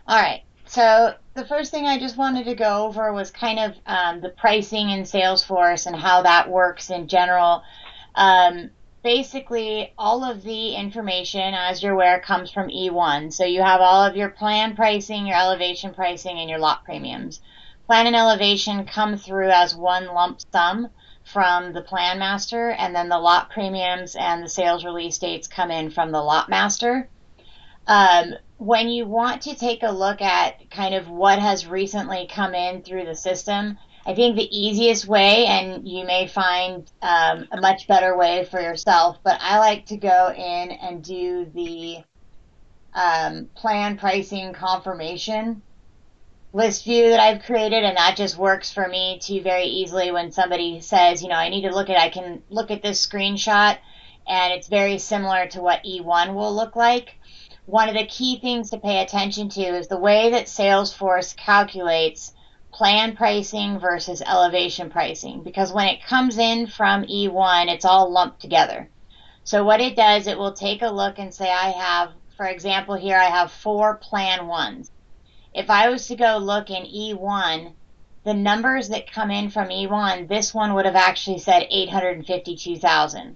All right. So the first thing I just wanted to go over was kind of the pricing in Salesforce and how that works in general. Um, Basically, all of the information, as you're aware, comes from E1. So you have all of your plan pricing, your elevation pricing, and your lot premiums. Plan and elevation come through as one lump sum from the plan master, and then the lot premiums and the sales release dates come in from the lot master. When you want to take a look at kind of what has recently come in through the system, I think the easiest way, and you may find a much better way for yourself, but I like to go in and do the plan pricing confirmation list view that I've created, and that just works for me to very easily when somebody says, I need to look at, I can look at this screenshot, and it's very similar to what E1 will look like. One of the key things to pay attention to is the way that Salesforce calculates plan pricing versus elevation pricing, because when it comes in from E1, it's all lumped together. So what it does, it will take a look and say, I have, for example, here I have 4 plan 1s. If I was to go look in E1, the numbers that come in from E1, this one would have actually said 852,000.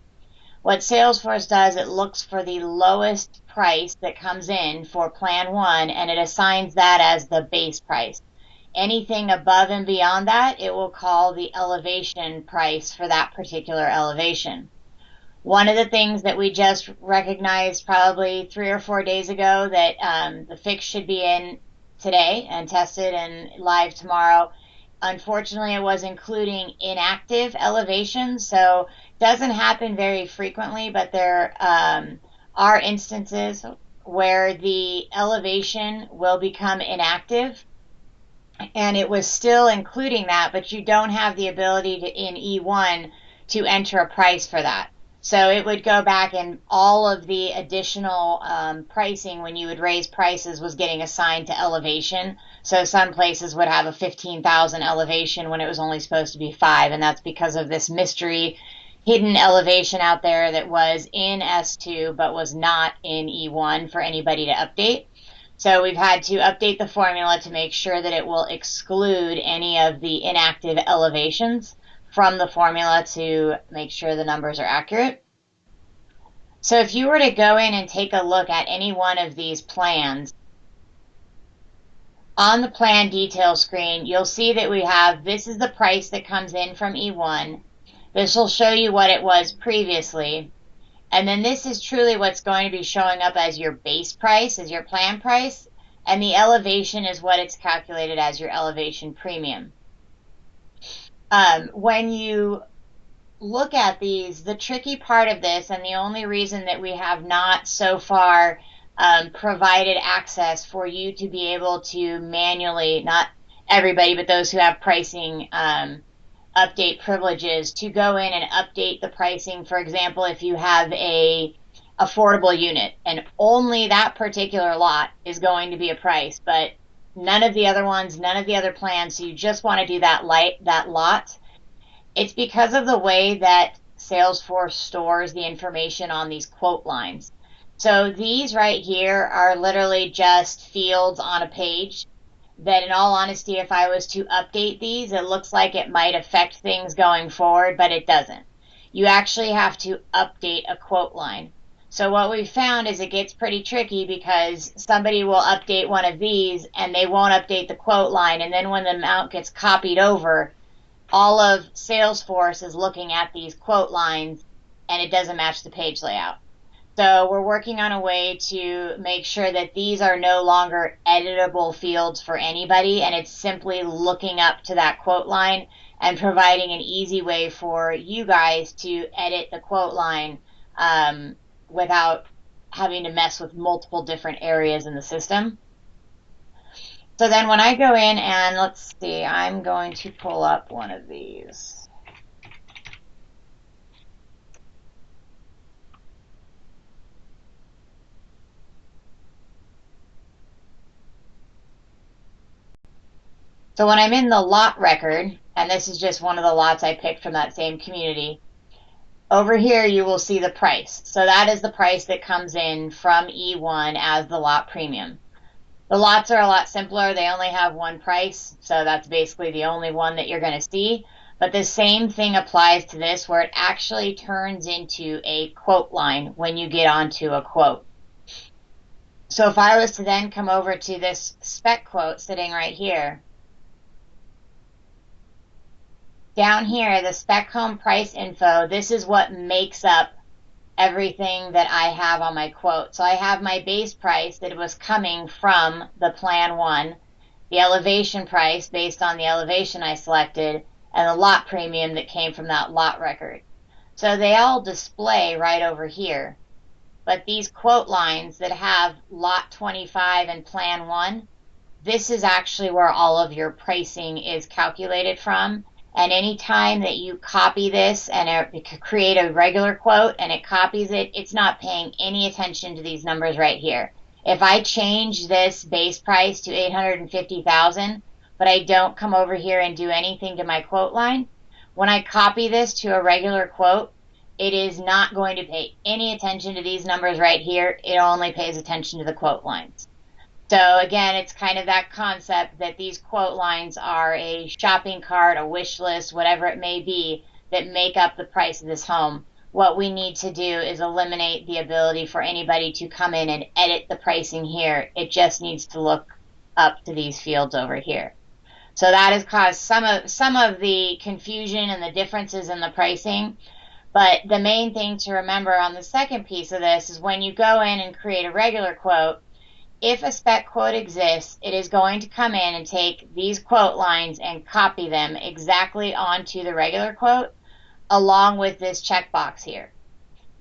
What Salesforce does, it looks for the lowest price that comes in for plan 1 and it assigns that as the base price. Anything above and beyond that, it will call the elevation price for that particular elevation. One of the things that we just recognized probably 3 or 4 days ago that the fix should be in today and tested and live tomorrow. Unfortunately, it was including inactive elevations, so it doesn't happen very frequently, but there are instances where the elevation will become inactive, and it was still including that, but you don't have the ability to, in E1, to enter a price for that. So it would go back and all of the additional pricing when you would raise prices was getting assigned to elevation. So some places would have a 15,000 elevation when it was only supposed to be 5, and that's because of this mystery hidden elevation out there that was in S2 but was not in E1 for anybody to update. So we've had to update the formula to make sure that it will exclude any of the inactive elevations from the formula to make sure the numbers are accurate. So if you were to go in and take a look at any one of these plans, on the plan detail screen, you'll see that we have, this is the price that comes in from E1. This will show you what it was previously. And then this is truly what's going to be showing up as your base price, as your plan price. And the elevation is what it's calculated as your elevation premium. When you look at these, the tricky part of this, and the only reason that we have not so far provided access for you to be able to manually, not everybody, but those who have pricing update privileges, to go in and update the pricing. For example, if you have a affordable unit and only that particular lot is going to be a price, but none of the other ones, none of the other plans, so you just want to do that lot. It's because of the way that Salesforce stores the information on these quote lines. So these right here are literally just fields on a page that, in all honesty, if I was to update these, it looks like it might affect things going forward, but it doesn't. You actually have to update a quote line. So what we found is it gets pretty tricky because somebody will update one of these and they won't update the quote line, and then when the amount gets copied over, all of Salesforce is looking at these quote lines and it doesn't match the page layout. So we're working on a way to make sure that these are no longer editable fields for anybody, and it's simply looking up to that quote line and providing an easy way for you guys to edit the quote line without having to mess with multiple different areas in the system. So then when I go in and let's see, I'm going to pull up one of these. So when I'm in the lot record, and this is just one of the lots I picked from that same community, over here you will see the price. So that is the price that comes in from E1 as the lot premium. The lots are a lot simpler. They only have one price, so that's basically the only one that you're going to see. But the same thing applies to this, where it actually turns into a quote line when you get onto a quote. So if I was to then come over to this spec quote sitting right here, down here, the spec home price info, this is what makes up everything that I have on my quote. So I have my base price that was coming from the plan one, the elevation price based on the elevation I selected, and the lot premium that came from that lot record. So they all display right over here. But these quote lines that have lot 25 and plan one, this is actually where all of your pricing is calculated from. And any time that you copy this and create a regular quote and it copies it, it's not paying any attention to these numbers right here. If I change this base price to $850,000, but I don't come over here and do anything to my quote line, when I copy this to a regular quote, it is not going to pay any attention to these numbers right here. It only pays attention to the quote lines. So again, it's kind of that concept that these quote lines are a shopping cart, a wish list, whatever it may be, that make up the price of this home. What we need to do is eliminate the ability for anybody to come in and edit the pricing here. It just needs to look up to these fields over here. So that has caused some of the confusion and the differences in the pricing. But the main thing to remember on the second piece of this is when you go in and create a regular quote, if a spec quote exists, it is going to come in and take these quote lines and copy them exactly onto the regular quote, along with this checkbox here.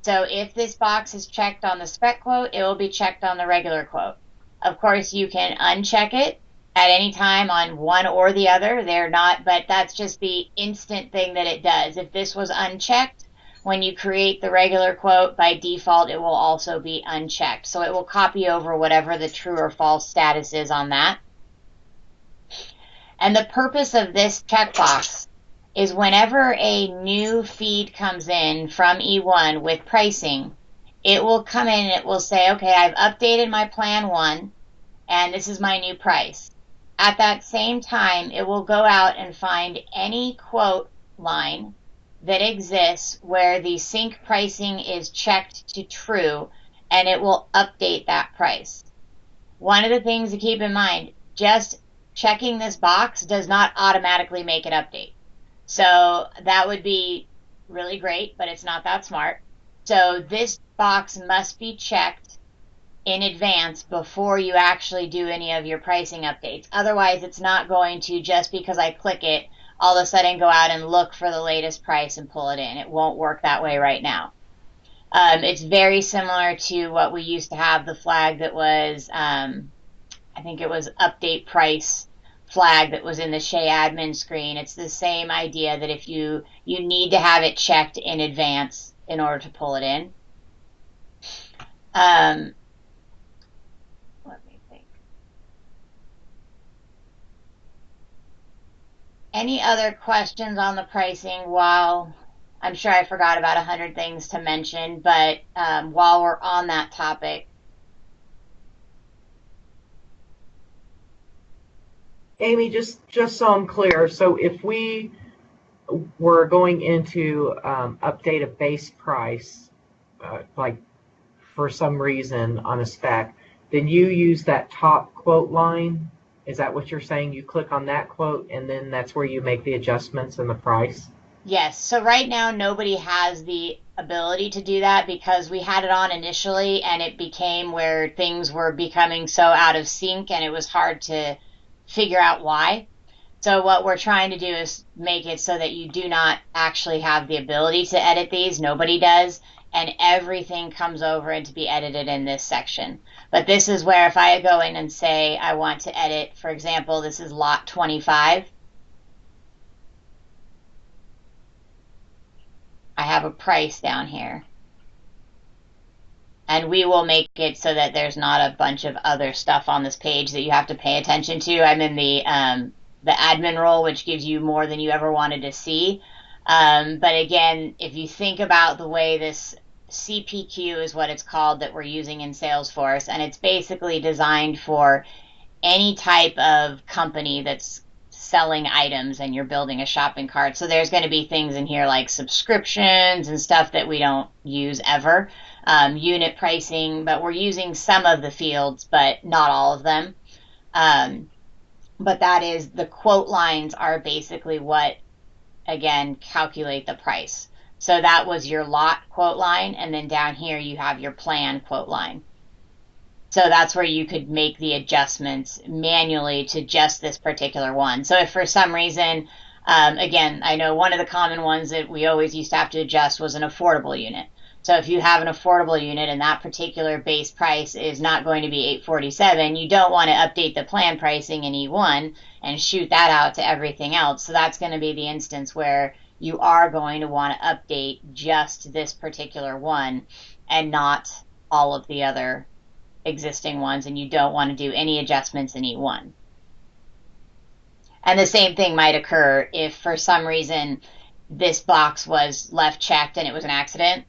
So if this box is checked on the spec quote, it will be checked on the regular quote. Of course, you can uncheck it at any time on one or the other. They're not, but that's just the instant thing that it does. If this was unchecked, when you create the regular quote, by default, it will also be unchecked. So it will copy over whatever the true or false status is on that. And the purpose of this checkbox is whenever a new feed comes in from E1 with pricing, it will come in and it will say, okay, I've updated my plan one, and this is my new price. At that same time, it will go out and find any quote line that exists where the sync pricing is checked to true, and it will update that price. One of the things to keep in mind, just checking this box does not automatically make it update. So that would be really great, but it's not that smart. So this box must be checked in advance before you actually do any of your pricing updates. Otherwise, it's not going to, just because I click it, all of a sudden go out and look for the latest price and pull it in. It won't work that way right now. It's very similar to what we used to have, the flag that was, I think it was update price flag that was in the Shea admin screen. It's the same idea that if you need to have it checked in advance in order to pull it in. Let me think. Any other questions on the pricing? While I'm sure I forgot about 100 things to mention, but while we're on that topic. Amy, just so I'm clear, so if we were going into update a base price, like for some reason on a spec, then you use that top quote line. Is that what you're saying? You click on that quote and then that's where you make the adjustments in the price? Yes. So right now nobody has the ability to do that because we had it on initially and it became where things were becoming so out of sync and it was hard to figure out why. So what we're trying to do is make it so that you do not actually have the ability to edit these. Nobody does. And everything comes over and to be edited in this section. But this is where if I go in and say I want to edit, for example, this is lot 25. I have a price down here. And we will make it so that there's not a bunch of other stuff on this page that you have to pay attention to. I'm in the admin role, which gives you more than you ever wanted to see. But again, if you think about the way this CPQ is what it's called that we're using in Salesforce, and it's basically designed for any type of company that's selling items and you're building a shopping cart. So there's going to be things in here like subscriptions and stuff that we don't use ever, unit pricing, but we're using some of the fields, but not all of them. Um, but that is the quote lines are basically what, again, calculate the price. So that was your lot quote line, and then down here you have your plan quote line. So that's where you could make the adjustments manually to just this particular one. So if for some reason, again, I know one of the common ones that we always used to have to adjust was an affordable unit. So if you have an affordable unit and that particular base price is not going to be 847, you don't want to update the plan pricing in E1 and shoot that out to everything else. So that's going to be the instance where you are going to want to update just this particular one and not all of the other existing ones, and you don't want to do any adjustments in E1. And the same thing might occur if for some reason this box was left checked and it was an accident.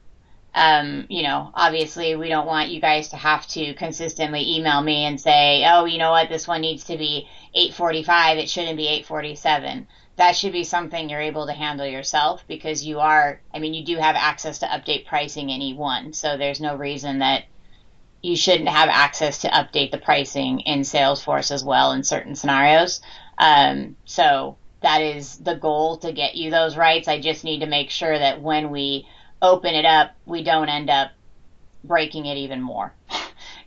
Obviously we don't want you guys to have to consistently email me and say, oh, you know what, this one needs to be 845, it shouldn't be 847. That should be something you're able to handle yourself because you do have access to update pricing in E1. So there's no reason that you shouldn't have access to update the pricing in Salesforce as well in certain scenarios. So that is the goal, to get you those rights. I just need to make sure that when we open it up, we don't end up breaking it even more.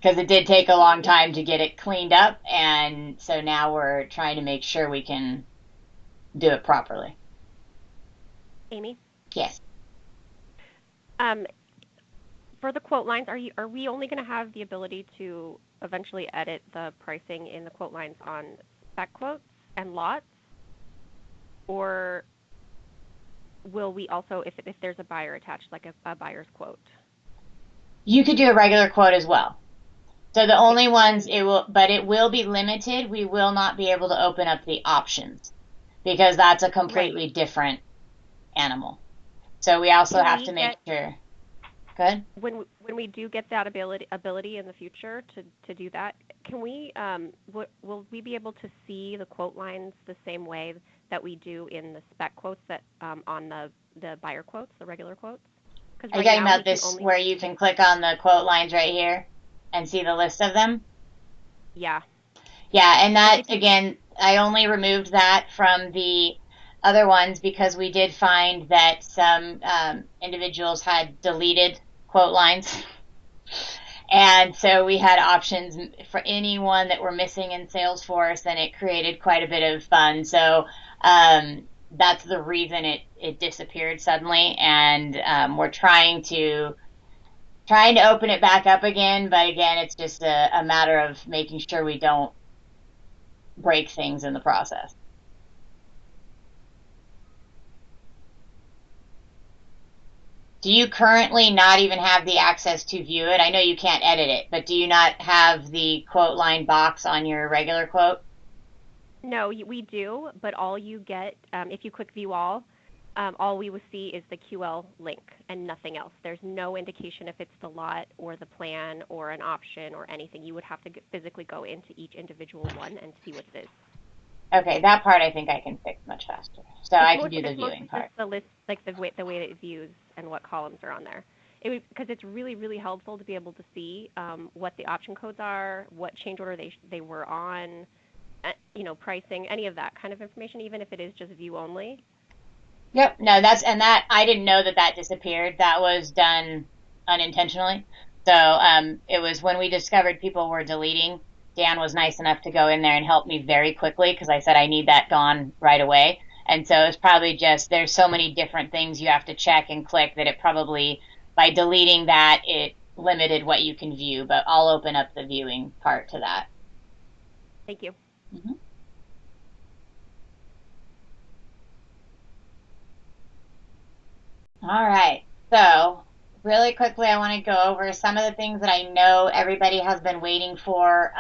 Because it did take a long time to get it cleaned up, and so now we're trying to make sure we can do it properly. Amy? Yes. For the quote lines, are we only going to have the ability to eventually edit the pricing in the quote lines on spec quotes and lots? Or will we also, if there's a buyer attached, like a buyer's quote? You could do a regular quote as well. So the only ones it will be limited. We will not be able to open up the options because that's a completely different animal. So we also have to make sure. Good. When we do get that ability in the future to do that, can we will we be able to see the quote lines the same way that we do in the spec quotes that on the buyer quotes, the regular quotes? Are you talking about this where you can click on the quote lines right here and see the list of them? Yeah. Yeah, and that, again, I only removed that from the other ones because we did find that some individuals had deleted quote lines. And so we had options for anyone that were missing in Salesforce, and it created quite a bit of fun. So that's the reason it disappeared suddenly, and we're trying to open it back up again, but again, it's just a matter of making sure we don't break things in the process. Do you currently not even have the access to view it? I know you can't edit it, but do you not have the quote line box on your regular quote? No, we do, but all you get, if you click view all we will see is the QL link and nothing else. There's no indication if it's the lot or the plan or an option or anything. You would have to physically go into each individual one and see what it is. Okay, that part I think I can fix much faster. So I can do the viewing part. The list, like the way that it views and what columns are on there. Because it's really, really helpful to be able to see what the option codes are, what change order they were on, pricing, any of that kind of information, even if it is just view only. Yep. No, that I didn't know that disappeared. That was done unintentionally. So it was when we discovered people were deleting. Dan was nice enough to go in there and help me very quickly because I said I need that gone right away. And so it's probably just there's so many different things you have to check and click that it probably, by deleting that, it limited what you can view. But I'll open up the viewing part to that. Thank you. Mm-hmm. All right. So really quickly, I want to go over some of the things that I know everybody has been waiting for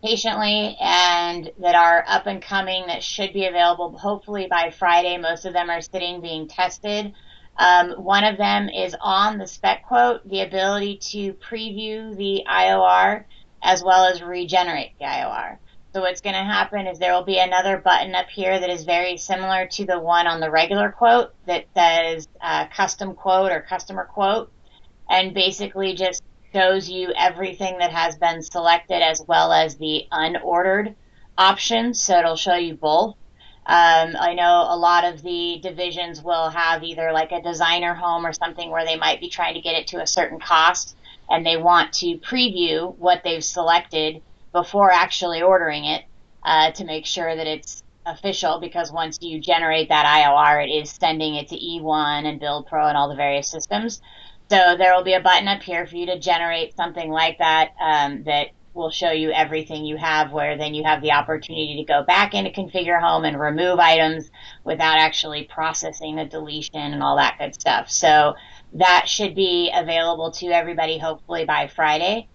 patiently and that are up and coming that should be available hopefully by Friday. Most of them are sitting being tested. One of them is on the spec quote, the ability to preview the IOR as well as regenerate the IOR. So what's going to happen is there will be another button up here that is very similar to the one on the regular quote that says custom quote or customer quote, and basically just shows you everything that has been selected as well as the unordered options. So it'll show you both. I know a lot of the divisions will have either like a designer home or something where they might be trying to get it to a certain cost and they want to preview what they've selected before actually ordering it to make sure that it's official, because once you generate that IOR, it is sending it to E1 and Build Pro and all the various systems. So there will be a button up here for you to generate something like that that will show you everything you have, where then you have the opportunity to go back into Configure Home and remove items without actually processing a deletion and all that good stuff. So that should be available to everybody hopefully by Friday.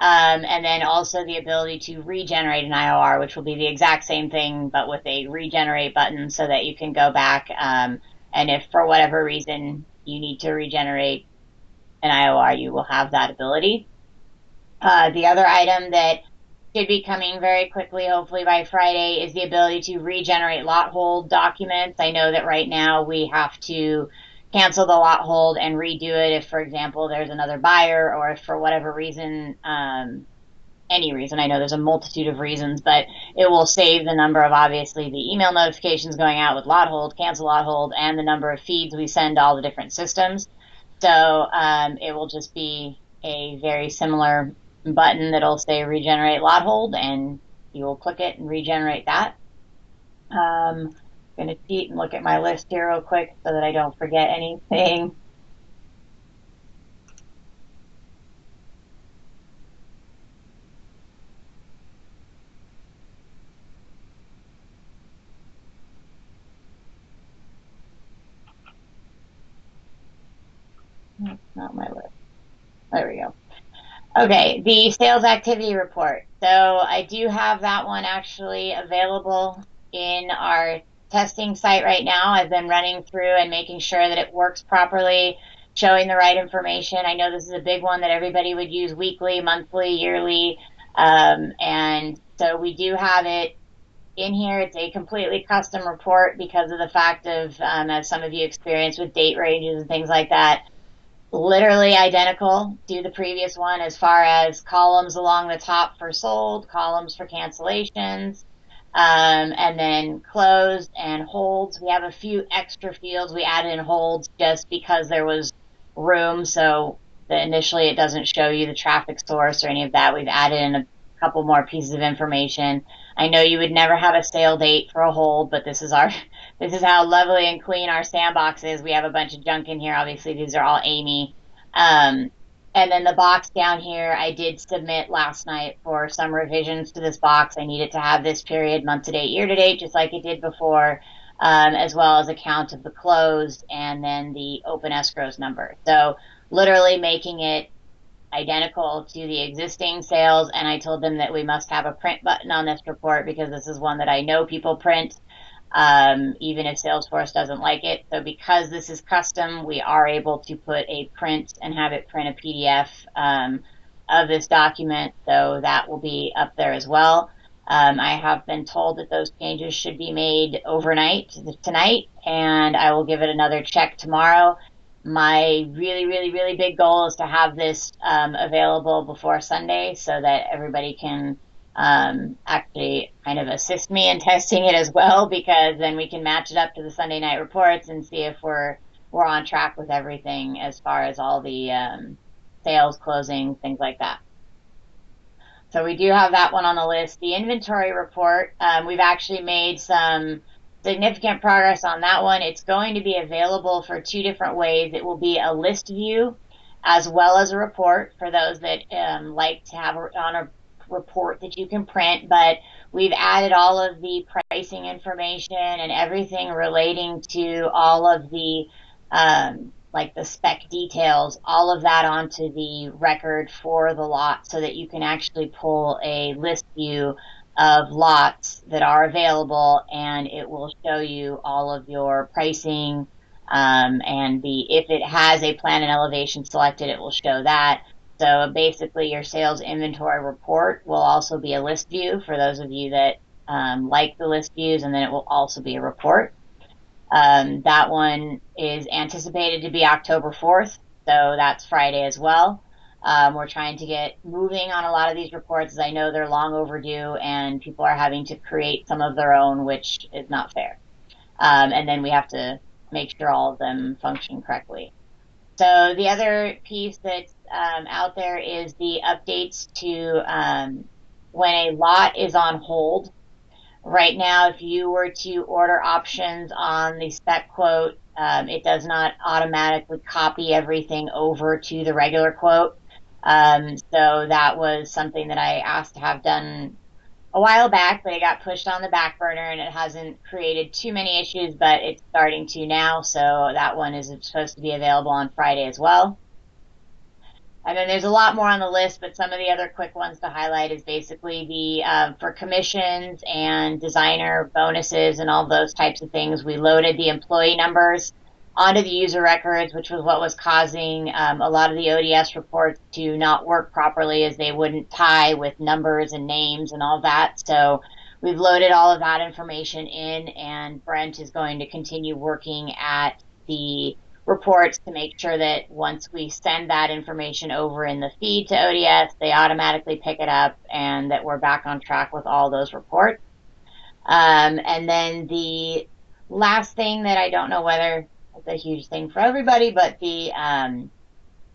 And then also the ability to regenerate an IOR, which will be the exact same thing, but with a regenerate button so that you can go back. And if for whatever reason you need to regenerate an IOR, you will have that ability. The other item that should be coming very quickly, hopefully by Friday, is the ability to regenerate lot hold documents. I know that right now we have to cancel the lot hold and redo it if, for example, there's another buyer, or if for whatever reason, any reason, I know there's a multitude of reasons, but it will save the number of, obviously, the email notifications going out with lot hold, cancel lot hold, and the number of feeds we send to all the different systems. So it will just be a very similar button that'll say regenerate lot hold, and you will click it and regenerate that. Going to cheat and look at my list here real quick so that I don't forget anything. That's not my list. There we go. Okay, the sales activity report. So I do have that one actually available in our testing site right now. I've been running through and making sure that it works properly, showing the right information. I know this is a big one that everybody would use weekly, monthly, yearly, and so we do have it in here. It's a completely custom report because of the fact of, as some of you experienced with date ranges and things like that, literally identical to the previous one as far as columns along the top for sold, columns for cancellations, and then closed and holds. We have a few extra fields we added in holds just because there was room, so initially it doesn't show you the traffic source or any of that. We've added in a couple more pieces of information. I know you would never have a sale date for a hold, but this is how lovely and clean our sandbox is. We have a bunch of junk in here. Obviously, these are all Amy. And then the box down here, I did submit last night for some revisions to this box. I needed to have this period, month to date, year to date, just like it did before, as well as a count of the closed and then the open escrows number. So literally making it identical to the existing sales, and I told them that we must have a print button on this report because this is one that I know people print, even if Salesforce doesn't like it. So because this is custom, we are able to put a print and have it print a PDF of this document, so that will be up there as well. I have been told that those changes should be made overnight tonight, and I will give it another check tomorrow. My really, really, really big goal is to have this available before Sunday so that everybody can actually kind of assist me in testing it as well, because then we can match it up to the Sunday night reports and see if we're on track with everything as far as all the sales, closing, things like that. So we do have that one on the list. The inventory report, we've actually made some significant progress on that one. It's going to be available for two different ways. It will be a list view as well as a report for those that like to have on a report that you can print, but we've added all of the pricing information and everything relating to all of the like the spec details, all of that onto the record for the lot so that you can actually pull a list view of lots that are available, and it will show you all of your pricing, and if it has a plan and elevation selected, it will show that. So basically your sales inventory report will also be a list view for those of you that like the list views, and then it will also be a report. That one is anticipated to be October 4th, so that's Friday as well. We're trying to get moving on a lot of these reports, as I know they're long overdue and people are having to create some of their own, which is not fair. And then we have to make sure all of them function correctly. So the other piece that's out there is the updates to when a lot is on hold. Right now, if you were to order options on the spec quote, it does not automatically copy everything over to the regular quote. So that was something that I asked to have done a while back, but it got pushed on the back burner and it hasn't created too many issues, but it's starting to now. So that one is supposed to be available on Friday as well. And then there's a lot more on the list, but some of the other quick ones to highlight is basically the for commissions and designer bonuses and all those types of things. We loaded the employee numbers onto the user records, which was what was causing a lot of the ODS reports to not work properly, as they wouldn't tie with numbers and names and all that. So we've loaded all of that information in, and Brent is going to continue working at the reports to make sure that once we send that information over in the feed to ODS, they automatically pick it up and that we're back on track with all those reports. And then the last thing that I don't know whether it's a huge thing for everybody, but the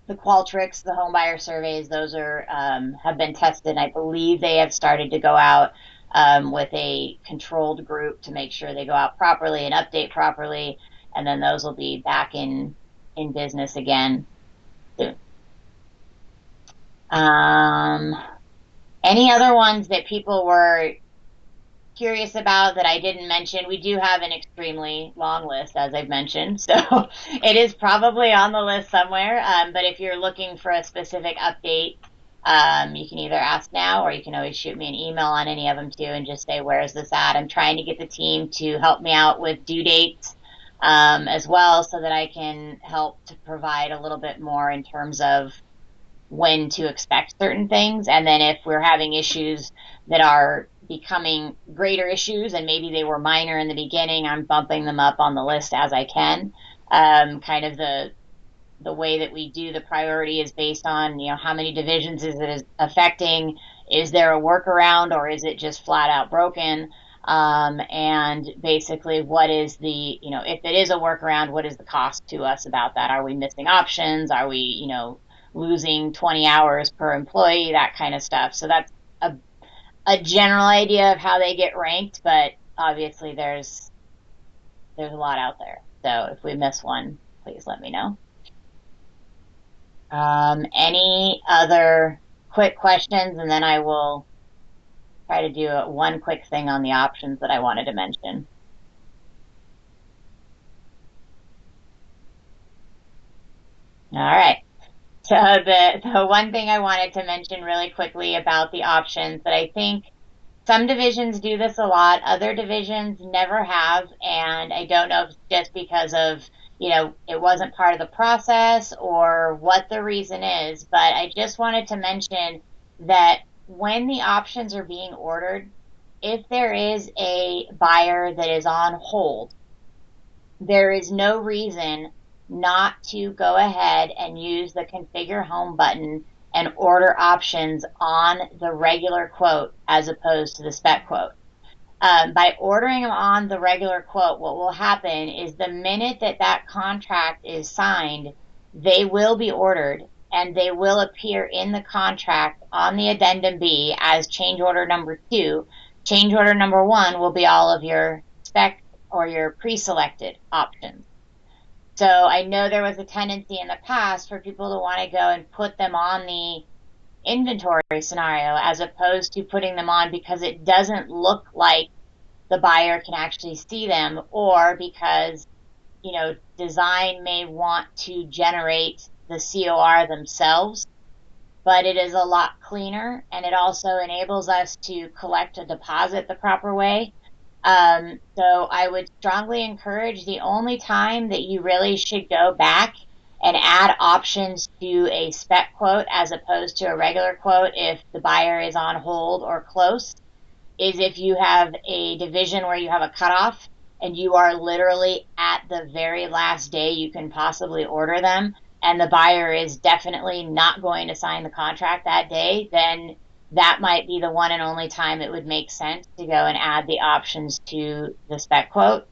Qualtrics, the home buyer surveys, those are have been tested. I believe they have started to go out with a controlled group to make sure they go out properly and update properly. And then those will be back in business again soon. Any other ones that people were curious about that I didn't mention? We do have an extremely long list, as I've mentioned, so it is probably on the list somewhere. But if you're looking for a specific update, you can either ask now or you can always shoot me an email on any of them too and just say, where is this at? I'm trying to get the team to help me out with due dates as well, so that I can help to provide a little bit more in terms of when to expect certain things. And then if we're having issues that are becoming greater issues and maybe they were minor in the beginning, I'm bumping them up on the list as I can. Kind of the way that we do the priority is based on, how many divisions is it affecting? Is there a workaround, or is it just flat out broken? And basically what is the, if it is a workaround, what is the cost to us about that? Are we missing options? Are we, losing 20 hours per employee, that kind of stuff. So that's a general idea of how they get ranked, but obviously there's a lot out there. So if we miss one, please let me know. Any other quick questions? And then I will try to do one quick thing on the options that I wanted to mention. All right. So the one thing I wanted to mention really quickly about the options, that I think some divisions do this a lot, other divisions never have, and I don't know if it's just because of, it wasn't part of the process or what the reason is, but I just wanted to mention that when the options are being ordered, if there is a buyer that is on hold, there is no reason not to go ahead and use the configure home button and order options on the regular quote as opposed to the spec quote. By ordering them on the regular quote, what will happen is the minute that contract is signed, they will be ordered and they will appear in the contract on the addendum B as change order number 2. Change order number 1 will be all of your spec or your pre-selected options. So I know there was a tendency in the past for people to want to go and put them on the inventory scenario as opposed to putting them on because it doesn't look like the buyer can actually see them, or because, design may want to generate the COR themselves. But it is a lot cleaner, and it also enables us to collect a deposit the proper way. So I would strongly encourage, the only time that you really should go back and add options to a spec quote as opposed to a regular quote if the buyer is on hold or close is if you have a division where you have a cutoff and you are literally at the very last day you can possibly order them, and the buyer is definitely not going to sign the contract that day, then that might be the one and only time it would make sense to go and add the options to the spec quote.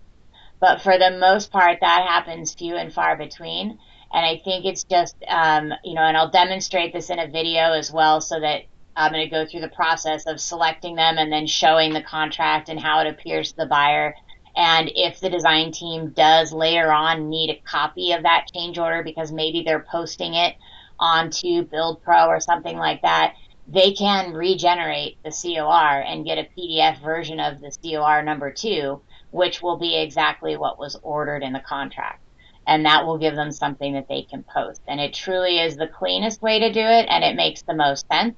But for the most part, that happens few and far between. And I think it's just, and I'll demonstrate this in a video as well so that I'm going to go through the process of selecting them and then showing the contract and how it appears to the buyer. And if the design team does later on need a copy of that change order because maybe they're posting it onto Build Pro or something like that, they can regenerate the COR and get a PDF version of the COR number 2, which will be exactly what was ordered in the contract. And that will give them something that they can post. And it truly is the cleanest way to do it, and it makes the most sense.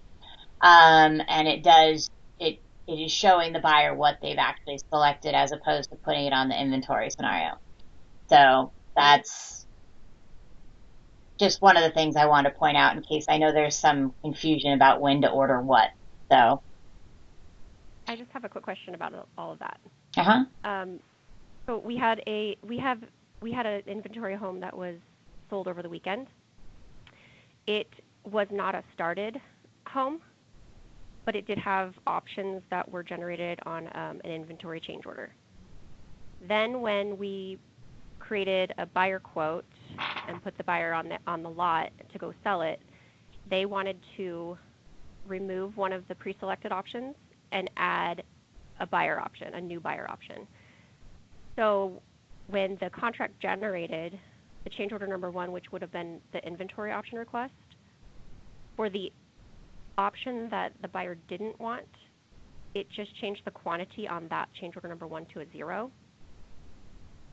And it is showing the buyer what they've actually selected as opposed to putting it on the inventory scenario. So that's just one of the things I want to point out in case I know there's some confusion about when to order what. So I just have a quick question about all of that. Uh-huh. So we had an inventory home that was sold over the weekend. It was not a started home, but it did have options that were generated on an inventory change order. Then when we created a buyer quote and put the buyer on the lot to go sell it, they wanted to remove one of the pre-selected options and add a buyer option, a new buyer option. So when the contract generated, the change order number 1, which would have been the inventory option request, for the option that the buyer didn't want, it just changed the quantity on that change order number 1 to a 0.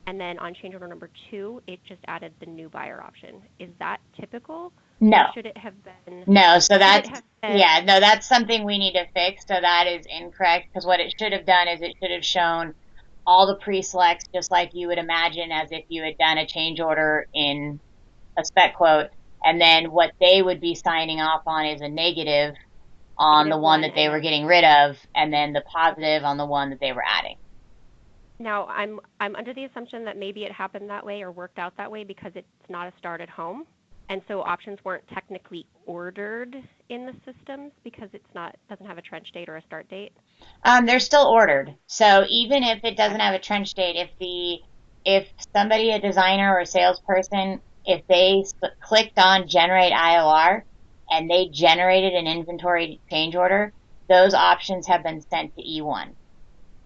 And then on change order number 2, it just added the new buyer option. Is that typical? No. Or should it have been? No, so that's something we need to fix. So that is incorrect because what it should have done is it should have shown all the pre-selects just like you would imagine as if you had done a change order in a spec quote. And then what they would be signing off on is a negative on the one that they were getting rid of, and then the positive on the one that they were adding. Now, I'm under the assumption that maybe it happened that way or worked out that way because it's not a started home, and so options weren't technically ordered in the systems because doesn't have a trench date or a start date. They're still ordered. So even if it doesn't have a trench date, if somebody, a designer or a salesperson, if they clicked on generate IOR and they generated an inventory change order, those options have been sent to E1.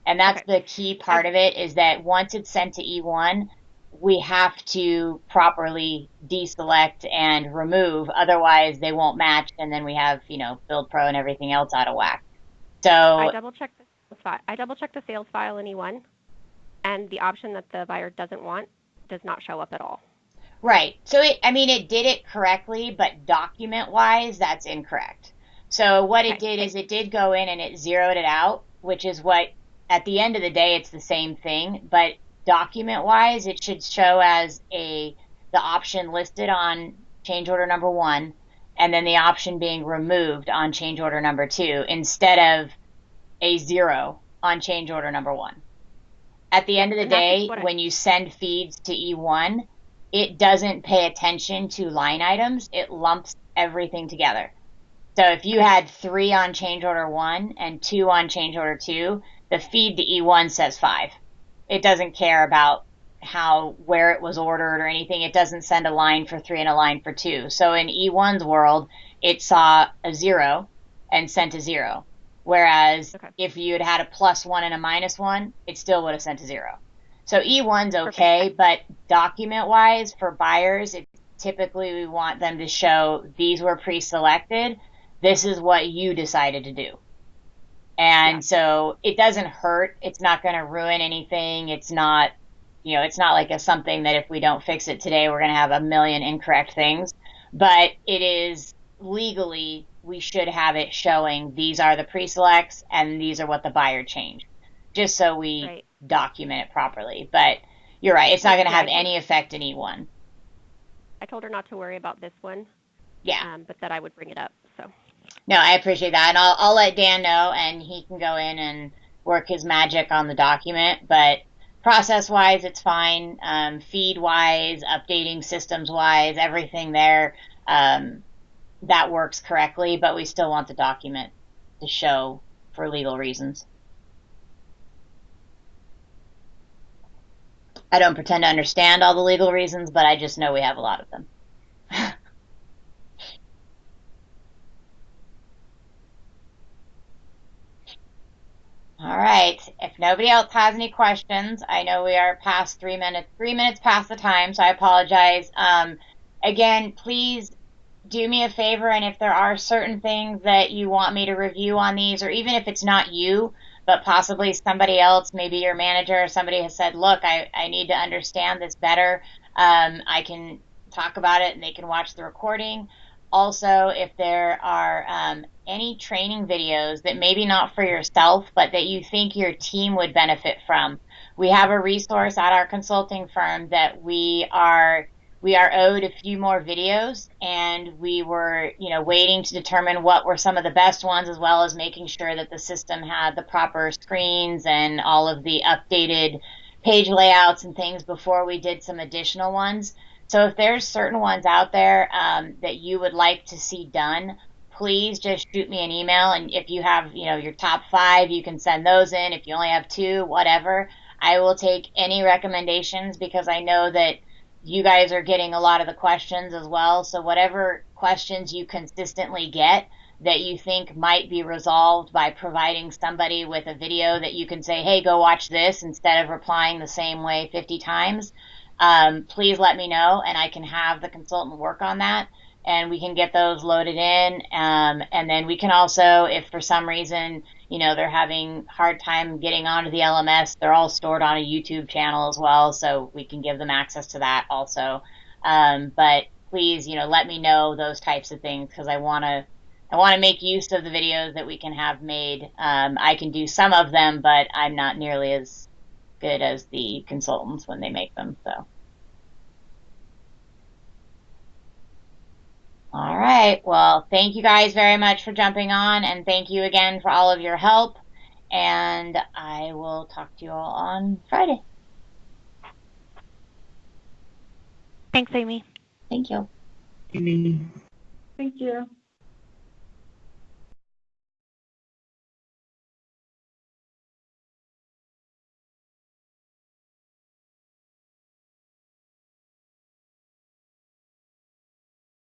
And that's the key part of it, is that once it's sent to E1, we have to properly deselect and remove, otherwise they won't match, and then we have, Build Pro and everything else out of whack. So I double-checked the sales file in E1, and the option that the buyer doesn't want does not show up at all. Right. So it did it correctly, but document-wise, that's incorrect. So what it did is it did go in and it zeroed it out, which is what, at the end of the day, it's the same thing, but document-wise, it should show as the option listed on change order number 1, and then the option being removed on change order number 2, instead of a 0 on change order number 1. At the end of the day, when you send feeds to E1, it doesn't pay attention to line items. It lumps everything together. So if you had 3 on change order 1 and 2 on change order 2, the feed to E1 says 5. It doesn't care about where it was ordered or anything. It doesn't send a line for 3 and a line for 2. So in E1's world, it saw a 0 and sent a 0. Whereas if you had had a +1 and a -1, it still would have sent a 0. So E1's okay, but document-wise for buyers, typically we want them to show these were pre-selected. This is what you decided to do. And so it doesn't hurt. It's not going to ruin anything. It's not, it's not like something that if we don't fix it today, we're going to have a million incorrect things. But it is legally, we should have it showing these are the pre-selects and these are what the buyer changed, just so we document it properly. But you're right. It's not going to have any effect in E1. I told her not to worry about this one, Yeah. but that I would bring it up. So. No, I appreciate that. And I'll let Dan know and he can go in and work his magic on the document. But process wise, it's fine. Feed wise, updating systems wise, everything there, that works correctly. But we still want the document to show for legal reasons. I don't pretend to understand all the legal reasons, but I just know we have a lot of them. All right. If nobody else has any questions, I know we are past 3 minutes past the time, so I apologize. Again, please do me a favor, and if there are certain things that you want me to review on these, or even if it's not you, but possibly somebody else, maybe your manager or somebody has said, look, I need to understand this better, I can talk about it and they can watch the recording. Also, if there are any training videos that maybe not for yourself, but that you think your team would benefit from, we have a resource at our consulting firm that we are owed a few more videos, and we were, waiting to determine what were some of the best ones, as well as making sure that the system had the proper screens and all of the updated page layouts and things before we did some additional ones. So if there's certain ones out there that you would like to see done, please just shoot me an email. And if you have, your top 5, you can send those in. If you only have 2, whatever, I will take any recommendations, because I know that you guys are getting a lot of the questions as well. So whatever questions you consistently get that you think might be resolved by providing somebody with a video that you can say, hey, go watch this, instead of replying the same way 50 times, please let me know, and I can have the consultant work on that, and we can get those loaded in. And then we can also, if for some reason, they're having hard time getting onto the LMS, they're all stored on a YouTube channel as well, so we can give them access to that also. But please, let me know those types of things, because I want to make use of the videos that we can have made. I can do some of them, but I'm not nearly as good as the consultants when they make them. So, all right. Well, thank you guys very much for jumping on, and thank you again for all of your help. And I will talk to you all on Friday. Thanks, Amy. Thank you. Amy. Thank you.